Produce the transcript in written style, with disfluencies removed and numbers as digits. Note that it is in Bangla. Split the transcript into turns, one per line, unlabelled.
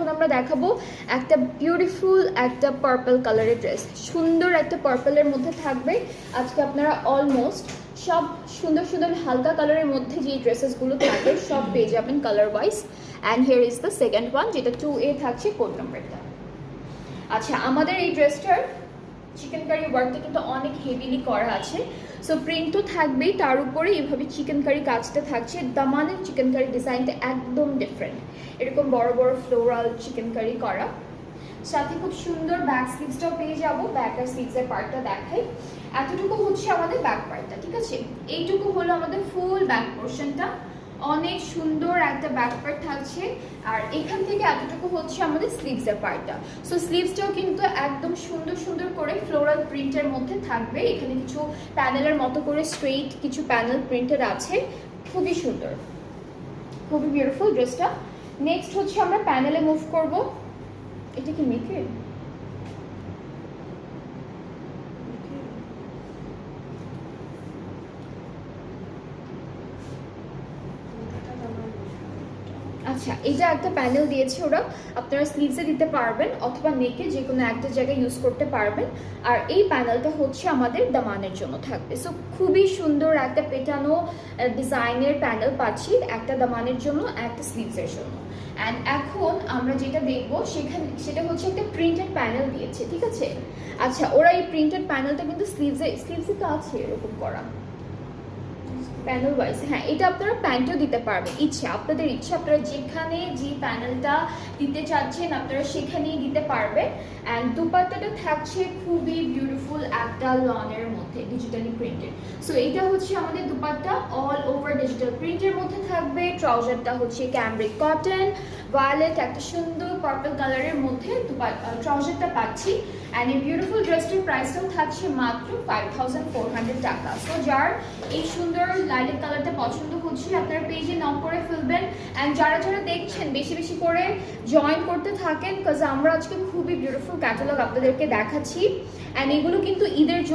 এখন আমরা দেখাবো একটা বিউটিফুল একটা পার্পল কালারের ড্রেস। সুন্দর একটা পার্পলের মধ্যে থাকবে। আজকে আপনারা অলমোস্ট সব সুন্দর সুন্দর হালকা কালারের মধ্যে যে ড্রেসেসগুলো থাকে সব পেয়ে যাবেন colour wise. And here is the second one, যেটা 2A থাকছে কোড নাম্বারটা। আচ্ছা, আমাদের এই ড্রেসটার চিকেন কারি ওয়ার্কটা কিন্তু অনেক হেভিলি করা আছে। সো প্রিন্ট তো থাকবেই, তার উপরে এইভাবে চিকেন কারি কাজটা থাকছে। দামানের চিকেন কারি ডিজাইনটা একদম ডিফারেন্ট, এরকম বড় বড় ফ্লোরাল চিকেন কারি করা। সাথে খুব সুন্দর ব্যাক স্লিভসটাও পেয়ে যাবো। ব্যাক আর স্লিভসের পার্টটা দেখাই। এতটুকু হচ্ছে আমাদের ব্যাক পার্টটা, ঠিক আছে? এইটুকু হলো আমাদের ফুল ব্যাক পোর্শনটা। অনেক সুন্দর একটা ব্যাক পার্ট থাকছে। আর এখান থেকে এতটুকু হচ্ছে আমাদের স্লিভসের পার্টটা। সো স্লিভসটাও কিন্তু একদম সুন্দর সুন্দর করে ফ্লোরাল প্রিন্টের মধ্যে থাকবে। এখানে কিছু প্যানেলের মতো করে স্ট্রেইট কিছু প্যানেল প্রিন্টেড আছে, খুবই সুন্দর, খুবই বিউটিফুল ড্রেসটা। নেক্সট হচ্ছে আমরা প্যানেলে মুভ করব। এটা কি মেখে? আচ্ছা, এটা একটা প্যানেল দিয়েছে ওরা, আপনারা স্লিভসে দিতে পারবেন অথবা নেকে যে কোনো একটা জায়গায় ইউজ করতে পারবেন। আর এই প্যানেলটা হচ্ছে আমাদের দামানের জন্য থাকবে। সো খুবই সুন্দর একটা পেটানো ডিজাইনের প্যানেল পাচ্ছি, একটা দামানের জন্য একটা স্লিভসের জন্য। অ্যান্ড এখন আমরা যেটা দেখবো সেটা হচ্ছে একটা প্রিন্টেড প্যানেল দিয়েছে, ঠিক আছে? আচ্ছা, ওরা এই প্রিন্টেড প্যানেলটা কিন্তু স্লিভসে তো আছে এরকম করা প্যানেল ওয়াইজ। হ্যাঁ, এটা আপনারা প্যান্টও দিতে পারবেন, আপনাদের ইচ্ছা, আপনারা যেখানে যে প্যানেলটা দিতে চাচ্ছেন আপনারা সেখানেই দিতে পারবেন। অ্যান্ড দুপাট্টাটা থাকছে খুবই বিউটিফুল একটা লনের মধ্যে, ডিজিটালি প্রিন্টেড। সো এইটা হচ্ছে আমাদের দুপাট্টা, অল ওভার ডিজিটাল প্রিন্টের মধ্যে থাকবে। ট্রাউজারটা হচ্ছে ক্যামব্রিক কটন ভায়োলেট একটা সুন্দর পার্পল কালারের মধ্যে ট্রাউজারটা পাচ্ছি। অ্যান্ড এই বিউটিফুল ড্রেসটির প্রাইসটাও থাকছে মাত্র 5400 টাকা। সো যার এই সুন্দর লাইলেট কালারটা পছন্দ হচ্ছে আপনারা পেজে নক করে ফেলবেন। অ্যান্ড যারা যারা দেখছেন বেশি বেশি করে জয়েন করতে থাকেন, বিকজ আমরা আজকে খুবই বিউটিফুল ক্যাটালগ আপনাদেরকে দেখাচ্ছি। অ্যান্ড এগুলো কিন্তু ঈদের